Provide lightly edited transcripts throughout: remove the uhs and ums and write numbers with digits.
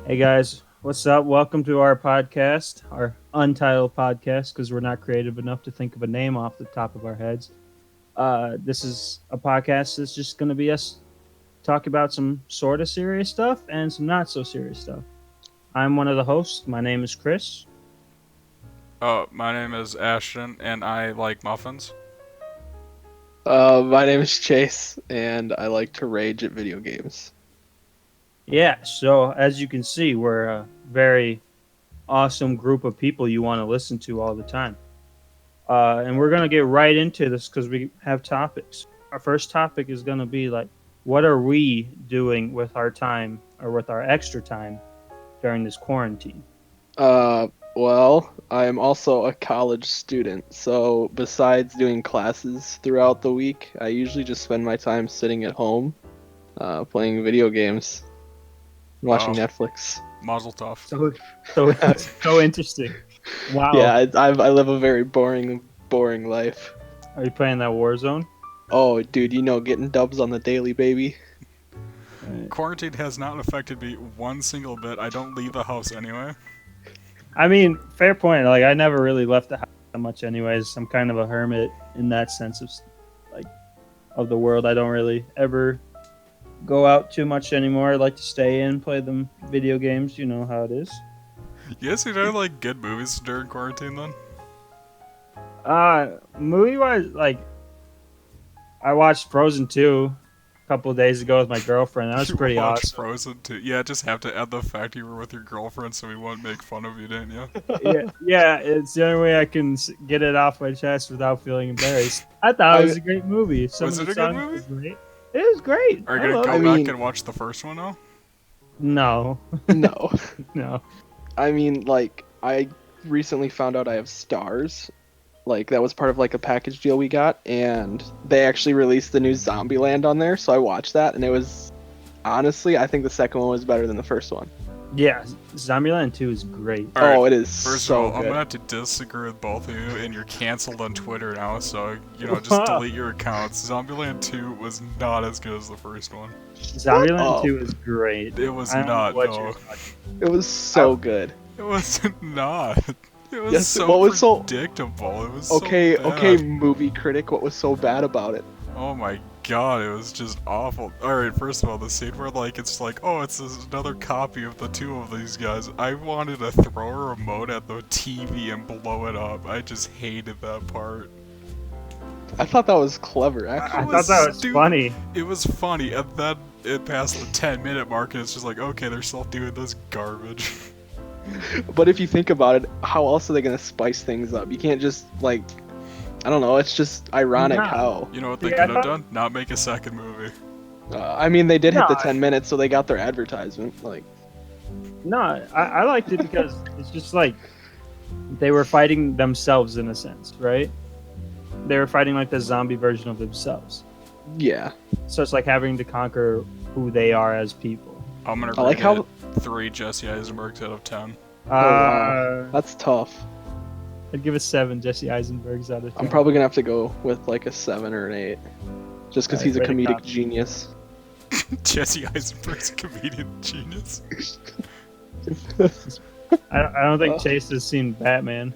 Hey guys, what's up? Welcome to our podcast, our untitled podcast, because we're not creative enough to think of a name off the top of our heads. This is a podcast that's just going to be us talk about some sort of serious stuff and some not so serious stuff. I'm one of the hosts. My name is Chris. Oh, my name is Ashton, and I like muffins. My name is Chase, and I like to rage at video games. Yeah, so as you can see, we're a very awesome group of people you want to listen to all the time. And we're going to get right into this because we have topics. Our first topic is going to be like, what are we doing with our time or with our extra time during this quarantine? I am also a college student, so besides doing classes throughout the week, I usually just spend my time sitting at home, playing video games, and watching Oh, Netflix. Mazel tov. So interesting. Wow. Yeah, I live a very boring life. Are you playing that Warzone? Oh, dude, getting dubs on the daily, baby. Quarantine has not affected me one single bit. I don't leave the house anyway. I mean, fair point. Like, I never really left the house that much, anyways. I'm kind of a hermit in that sense of like of the world. I don't really ever go out too much anymore. I like to stay in, play them video games. You know how it is. You guys see any like good movies during quarantine then? Movie wise, like I watched Frozen 2 a couple of days ago with my girlfriend. That was You pretty watched awesome. Frozen too. Yeah, just have to add the fact you were with your girlfriend so we won't make fun of you, didn't you? Yeah, it's the only way I can get it off my chest without feeling embarrassed. I thought it was a great movie. Some Was of it the a good songs movie? were great. It was great. Are I you gonna love go it. back mean- and watch the first one now? No, No. no. I mean, like, I recently found out I have stars. Like, that was part of, like, a package deal we got, and they actually released the new Zombieland on there, so I watched that, and it was... Honestly, I think the second one was better than the first one. Yeah, Zombieland 2 is great. All right, Oh, it is First so of all, I'm good. gonna have to disagree with both of you, and you're canceled on Twitter now, so, just delete your accounts. Zombieland 2 was not as good as the first one. Zombieland Oh. 2 is great. It was I don't know not, what no. you're talking- It was so good. It was not. It was Yes, so what was so- predictable. It was Okay, so bad. okay, movie critic, what was so bad about it? Oh my god, it was just awful. Alright, first of all, the scene where, it's like, oh, it's another copy of the two of these guys. I wanted to throw a remote at the TV and blow it up. I just hated that part. I thought that was clever, I actually. thought that was stupid. funny. It was funny, and then it passed the 10-minute mark, and it's just like, okay, they're still doing this garbage. But if you think about it, how else are they gonna spice things up? You can't just, like... I don't know, it's just ironic No. how... You know what they Yeah, I could have thought- done? Not make a second movie. I mean, they did hit the No, 10 minutes, so they got their advertisement. Like, No, I liked it because it's just like they were fighting themselves in a sense, right? They were fighting like the zombie version of themselves. yeah. So it's like having to conquer who they are as people. I'm gonna I like rate how- it 3 Jesse Eisenbergs out of 10. wow. That's tough. I'd give it 7 Jesse Eisenbergs out of 10. I'm probably gonna have to go with like a 7 or an 8. Just because Alright, he's a way to comedic cop. genius. Jesse Eisenberg's a comedian genius. I don't think Oh. Chase has seen Batman.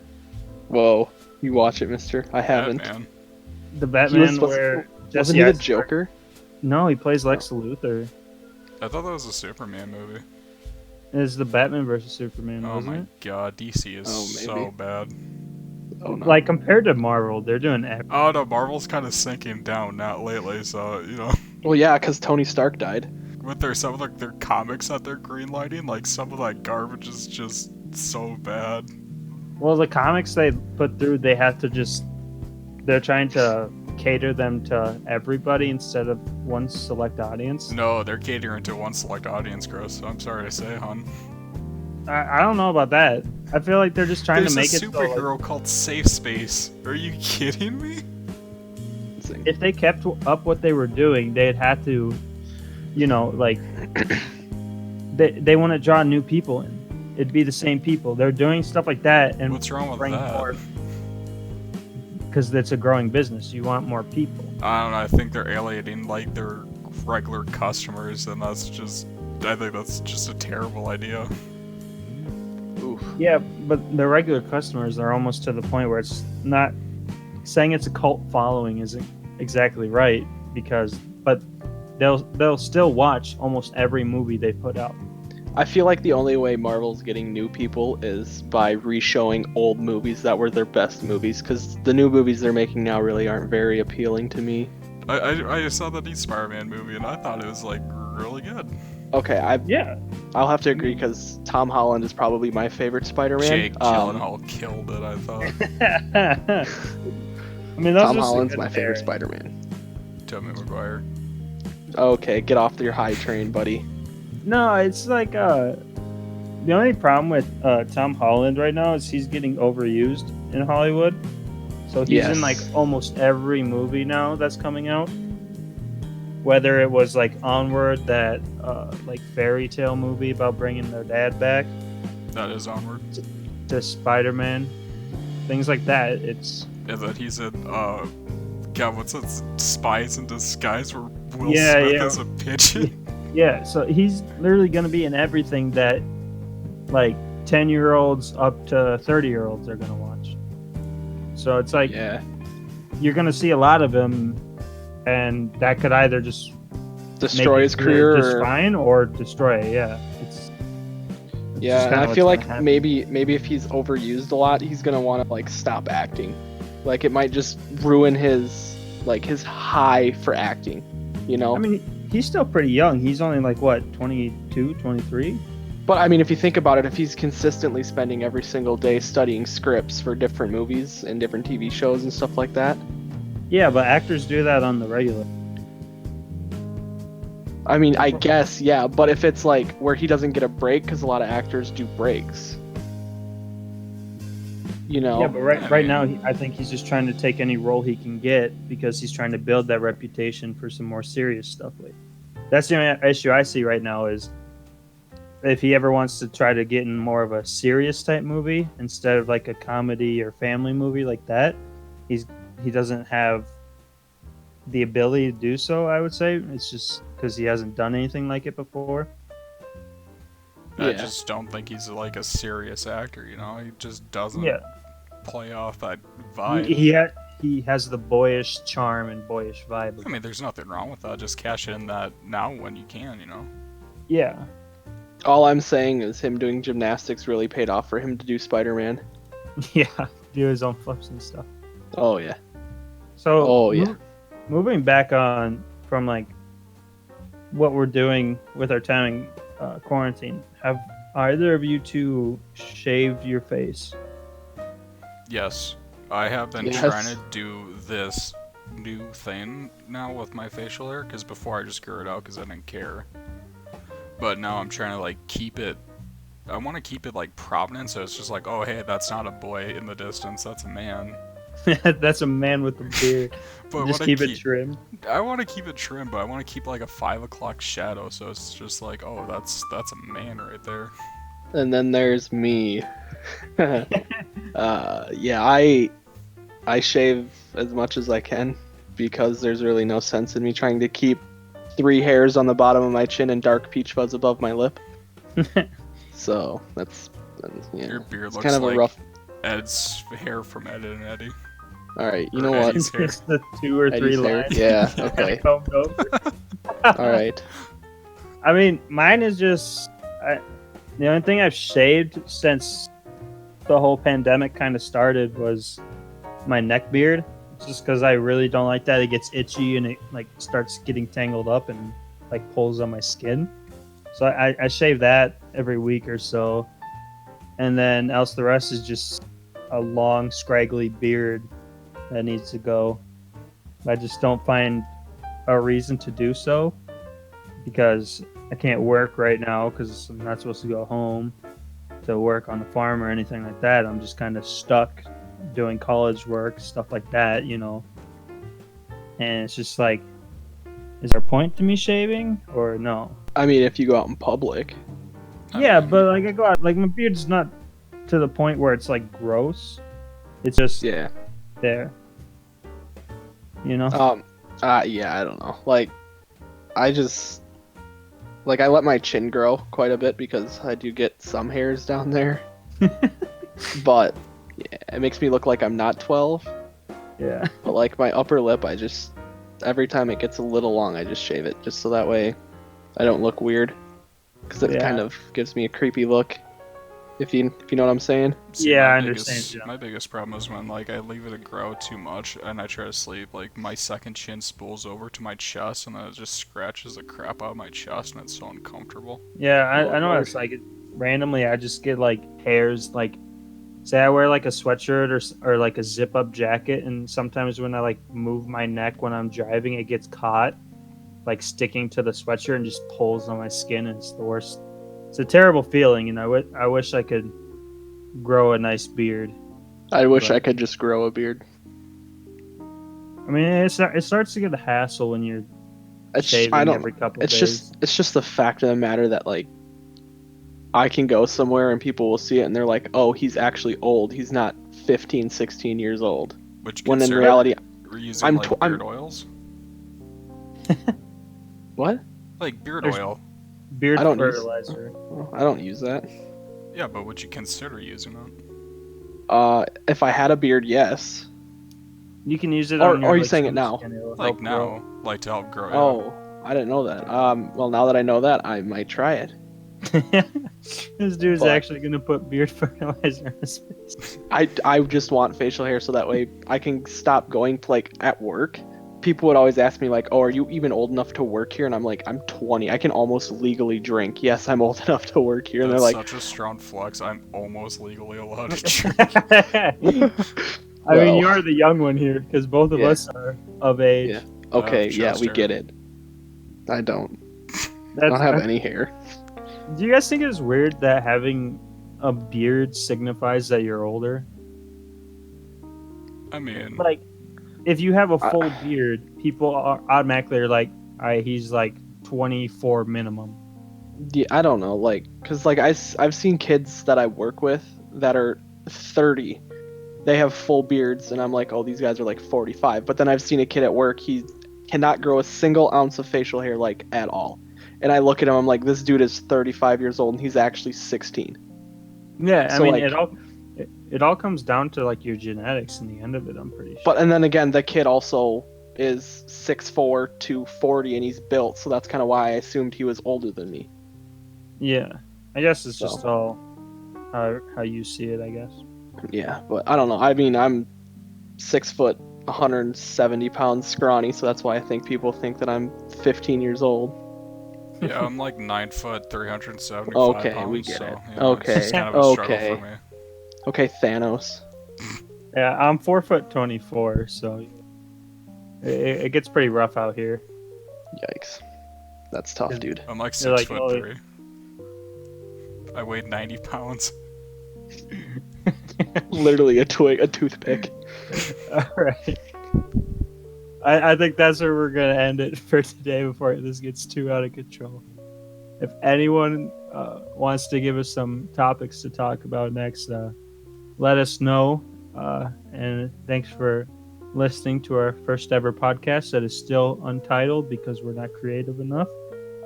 Whoa. You watch it, mister. I haven't. Batman. The He Batman was supposed- where Wasn't Jesse he the Eisenberg- Joker? No, he plays Lex Luthor. I thought that was a Superman movie. It's the Batman versus Superman, Oh wasn't my it? god, DC is Oh, so maybe. bad. Oh no. Like compared to Marvel, they're doing everything. Oh no, Marvel's kind of sinking down, not lately, so, Well, yeah, because Tony Stark died. with some of their comics that they're greenlighting, like some of that garbage is just so bad. Well, the comics they put through, they're trying to cater them to everybody instead of one select audience. No, they're catering to one select audience, Chris. I'm sorry to say, hon. I don't know about that. I feel like they're just trying There's to make a it so, superhero called Safe Space. Are you kidding me? Insane. if they kept up what they were doing, they'd have to, like they want to draw new people in. It'd be the same people. They're doing stuff like that and What's wrong with bring that? more because it's a growing business. You want more people. I don't know. I think they're alienating their regular customers, and that's just I think that's just a terrible idea. Oof. Yeah, but the regular customers are almost to the point where it's not saying it's a cult following isn't exactly right but they'll still watch almost every movie they put out. I feel like the only way Marvel's getting new people is by re-showing old movies that were their best movies, because the new movies they're making now really aren't very appealing to me. I saw the new Spider-Man movie and I thought it was like really good. Okay, Yeah. I'll have to agree because Tom Holland is probably my favorite Spider-Man. Jake Gyllenhaal killed it, I thought. I mean, that's Tom just a Holland's good my favorite pairing. Spider-Man. Tobey Maguire. Okay, get off your high train, buddy. No, it's like the only problem with Tom Holland right now is he's getting overused in Hollywood. So he's Yes. in like almost every movie now that's coming out. Whether it was like Onward, that like fairy tale movie about bringing their dad back, That is Onward. to Spider-Man, things like that. It's Yeah, that he's in, God, what's that? Spies in Disguise where Will Yeah, Smith yeah. is a pigeon? yeah. So he's literally going to be in everything that like 10-year-olds up to 30-year-olds are going to watch. So it's like Yeah. you're going to see a lot of him, and that could either just Destroy make his it career just or... fine or destroy it. Yeah, it's Yeah, just and kinda I feel what's like gonna happen. maybe if he's overused a lot, he's gonna want to like stop acting. Like it might just ruin his high for acting, you know? I mean, he's still pretty young. He's only like what, 22, 23? But I mean, if you think about it, if he's consistently spending every single day studying scripts for different movies and different TV shows and stuff like that, Yeah, but actors do that on the regular. I mean, I guess, yeah, but if it's like where he doesn't get a break, because a lot of actors do breaks, you know? Yeah, but right now, I think he's just trying to take any role he can get because he's trying to build that reputation for some more serious stuff. That's the only issue I see right now is if he ever wants to try to get in more of a serious type movie instead of like a comedy or family movie like that, he doesn't have the ability to do so. I would say it's just because he hasn't done anything like it before. I Yeah. just don't think he's like a serious actor, you know? He just doesn't Yeah. play off that vibe. He has the boyish charm and boyish vibe. I mean, there's nothing wrong with that. Just cash in that now when you can, you know? Yeah. All I'm saying is him doing gymnastics really paid off for him to do Spider-Man. Yeah, do his own flips and stuff. Oh yeah. So, Oh yeah. Moving back on from like what we're doing with our time in quarantine, have either of you two shaved your face? Yes. I have been Yes. trying to do this new thing now with my facial hair, because before I just grew it out because I didn't care. But now I'm trying to like keep it. I want to keep it like prominent, so it's just like, oh hey, that's not a boy in the distance, that's a man. That's a man with a beard. But I Just wanna keep it trimmed. I want to keep it trimmed, but I want to keep like a 5 o'clock shadow, so it's just like, oh, that's a man right there. And then there's me. Yeah, I shave as much as I can because there's really no sense in me trying to keep 3 hairs on the bottom of my chin and dark peach fuzz above my lip. So that's yeah. Your beard It's looks kind of like a rough. Ed's hair from Ed and Eddie. All right, you know Or what? Eddie's hair. It's the 2 or 3 Eddie's hair? lines. Yeah, that okay. combed over. All right. I mean, mine is just the only thing I've shaved since the whole pandemic kind of started was my neck beard. Just because I really don't like that. It gets itchy and it like starts getting tangled up and like pulls on my skin. So I shave that every week or so, and then else the rest is just a long scraggly beard that needs to go. I just don't find a reason to do so because I can't work right now because I'm not supposed to go home to work on the farm or anything like that. I'm just kind of stuck doing college work, stuff like that, you know. And it's just like, is there a point to me shaving or no? I mean, if you go out in public, Yeah, but like I go out, like my beard's not to the point where it's like gross. It's just yeah. there. You know? Yeah, I don't know. Like, I just Like I let my chin grow quite a bit because I do get some hairs down there. But yeah, it makes me look like I'm not 12. Yeah. But like my upper lip, I just every time it gets a little long, I just shave it just so that way I don't look weird. Because it Yeah. kind of gives me a creepy look. If you know what I'm saying. See, Yeah, my I understand, biggest- yeah. My biggest problem is when like I leave it to grow too much and I try to sleep. Like my second chin spools over to my chest and then it just scratches the crap out of my chest and it's so uncomfortable. Yeah, Oh, I know Lord. it's like randomly I just get like hairs like say I wear like a sweatshirt or like a zip up jacket and sometimes when I like move my neck when I'm driving it gets caught like sticking to the sweatshirt and just pulls on my skin and it's the worst. It's a terrible feeling, and I wish I could grow a nice beard. I wish But- I could just grow a beard. I mean, it starts to get a hassle when you're shaving I don't. every couple It's days. it's just the fact of the matter that like I can go somewhere and people will see it and they're like, oh, he's actually old. He's not 15, 16 years old. Which When in consider reality, using I'm like tw- I'm- beard oils? what? Like beard There's- oil. Beard I don't use- fertilizer. Well, I don't use that. Yeah, but would you consider using it? If I had a beard, yes. You can use it Or on your are you like, saying it smooth now? skin, it'll Like help now, like to help grow. Oh, I didn't know that. Well, now that I know that, I might try it. grow. This dude's But- actually gonna put beard fertilizer on his face. I just want facial hair so that way I can stop going to like at work. People would always ask me like, "Oh, are you even old enough to work here?" And I'm like, "I'm 20. I can almost legally drink. Yes, I'm old enough to work here." And That's they're like, such a strong flex. I'm almost legally allowed to drink. I mean, Well. you're the young one here because both of Yeah. us are of age. Yeah. "Okay, yeah, we Chester. get it." I don't. I That's, don't have any hair. Do you guys think it's weird that having a beard signifies that you're older? I mean, Like, if you have a full beard, people are automatically are like, he's like 24 minimum. Yeah, I don't know, like, cause like I've seen kids that I work with that are 30. They have full beards, and I'm like, oh, these guys are like 45. But then I've seen a kid at work. He cannot grow a single ounce of facial hair like at all. And I look at him, I'm like, this dude is 35 years old, and he's actually 16. Yeah, I So, mean, like- it all comes down to like your genetics in the end of it. I'm pretty sure. But and then again, the kid also is 6'4", 240, and he's built. So that's kind of why I assumed he was older than me. Yeah, I guess it's just So. all how you see it. I guess. Yeah, but I don't know. I mean, I'm 6 foot, 170 pounds scrawny, so that's why I think people think that I'm 15 years old. yeah, I'm like 9 foot, 375 Okay, pounds. we get so, it. you know, it's Okay, just kind of a struggle okay. for me. Okay, Thanos. Yeah, I'm 4'24", so it gets pretty rough out here. Yikes. That's tough, Yeah. dude. I'm like You're 6 like, foot oh, 3. I weighed 90 pounds. Literally a toothpick. All right. I think that's where we're gonna end it for today before this gets too out of control. If anyone wants to give us some topics to talk about next, let us know. And thanks for listening to our first ever podcast that is still untitled because we're not creative enough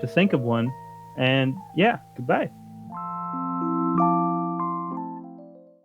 to think of one. And yeah, goodbye.